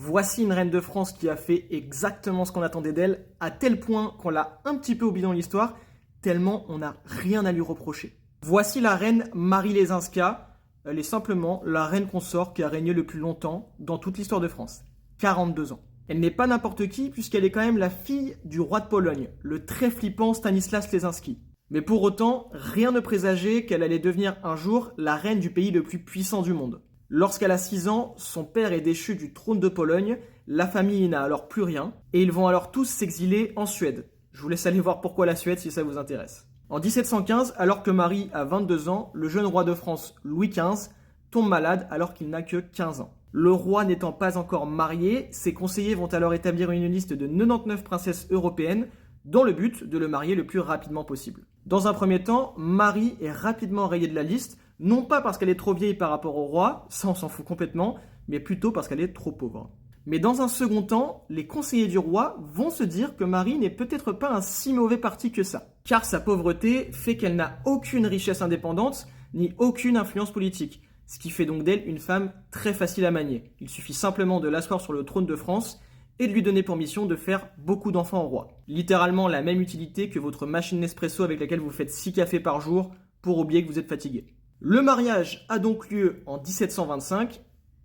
Voici une reine de France qui a fait exactement ce qu'on attendait d'elle, à tel point qu'on l'a un petit peu oublié dans l'histoire, tellement on n'a rien à lui reprocher. Voici la reine Marie Lesinska. Elle est simplement la reine consort qui a régné le plus longtemps dans toute l'histoire de France. 42 ans. Elle n'est pas n'importe qui puisqu'elle est quand même la fille du roi de Pologne, le très flippant Stanislas Lesinski. Mais pour autant, rien ne présageait qu'elle allait devenir un jour la reine du pays le plus puissant du monde. Lorsqu'elle a 6 ans, son père est déchu du trône de Pologne, la famille n'a alors plus rien, et ils vont alors tous s'exiler en Suède. Je vous laisse aller voir pourquoi la Suède si ça vous intéresse. En 1715, alors que Marie a 22 ans, le jeune roi de France, Louis XV, tombe malade alors qu'il n'a que 15 ans. Le roi n'étant pas encore marié, ses conseillers vont alors établir une liste de 99 princesses européennes dans le but de le marier le plus rapidement possible. Dans un premier temps, Marie est rapidement rayée de la liste, non pas parce qu'elle est trop vieille par rapport au roi, ça on s'en fout complètement, mais plutôt parce qu'elle est trop pauvre. Mais dans un second temps, les conseillers du roi vont se dire que Marie n'est peut-être pas un si mauvais parti que ça, car sa pauvreté fait qu'elle n'a aucune richesse indépendante, ni aucune influence politique, ce qui fait donc d'elle une femme très facile à manier. Il suffit simplement de l'asseoir sur le trône de France et de lui donner pour mission de faire beaucoup d'enfants au roi. Littéralement la même utilité que votre machine Nespresso avec laquelle vous faites 6 cafés par jour pour oublier que vous êtes fatigué. Le mariage a donc lieu en 1725.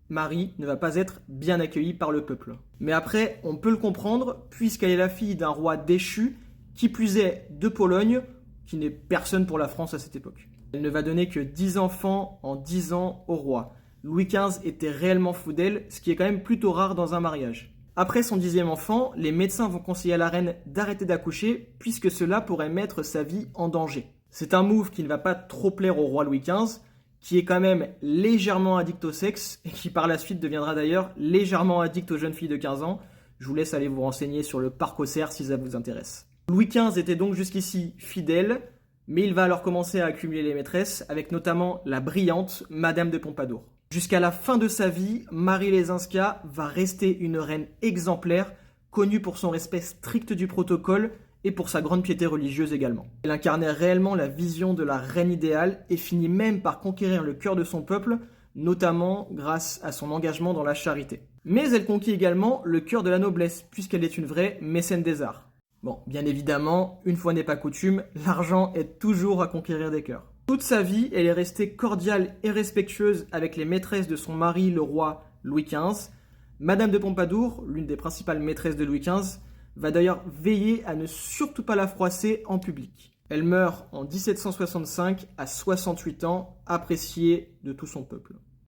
Marie ne va pas être bien accueillie par le peuple. Mais après, on peut le comprendre, puisqu'elle est la fille d'un roi déchu, qui plus est de Pologne, qui n'est personne pour la France à cette époque. Elle ne va donner que 10 enfants en 10 ans au roi. Louis XV était réellement fou d'elle, ce qui est quand même plutôt rare dans un mariage. Après son 10e enfant, les médecins vont conseiller à la reine d'arrêter d'accoucher, puisque cela pourrait mettre sa vie en danger. C'est un move qui ne va pas trop plaire au roi Louis XV, qui est quand même légèrement addict au sexe, et qui par la suite deviendra d'ailleurs légèrement addict aux jeunes filles de 15 ans. Je vous laisse aller vous renseigner sur le parc Auxerre si ça vous intéresse. Louis XV était donc jusqu'ici fidèle, mais il va alors commencer à accumuler les maîtresses, avec notamment la brillante Madame de Pompadour. Jusqu'à la fin de sa vie, Marie Lesinska va rester une reine exemplaire, connue pour son respect strict du protocole et pour sa grande piété religieuse également. Elle incarnait réellement la vision de la reine idéale et finit même par conquérir le cœur de son peuple, notamment grâce à son engagement dans la charité. Mais elle conquit également le cœur de la noblesse, puisqu'elle est une vraie mécène des arts. Bon, bien évidemment, une fois n'est pas coutume, l'argent aide toujours à conquérir des cœurs. Toute sa vie, elle est restée cordiale et respectueuse avec les maîtresses de son mari, le roi Louis XV. Madame de Pompadour, l'une des principales maîtresses de Louis XV, va d'ailleurs veiller à ne surtout pas la froisser en public. Elle meurt en 1765 à 68 ans, appréciée de tout son peuple.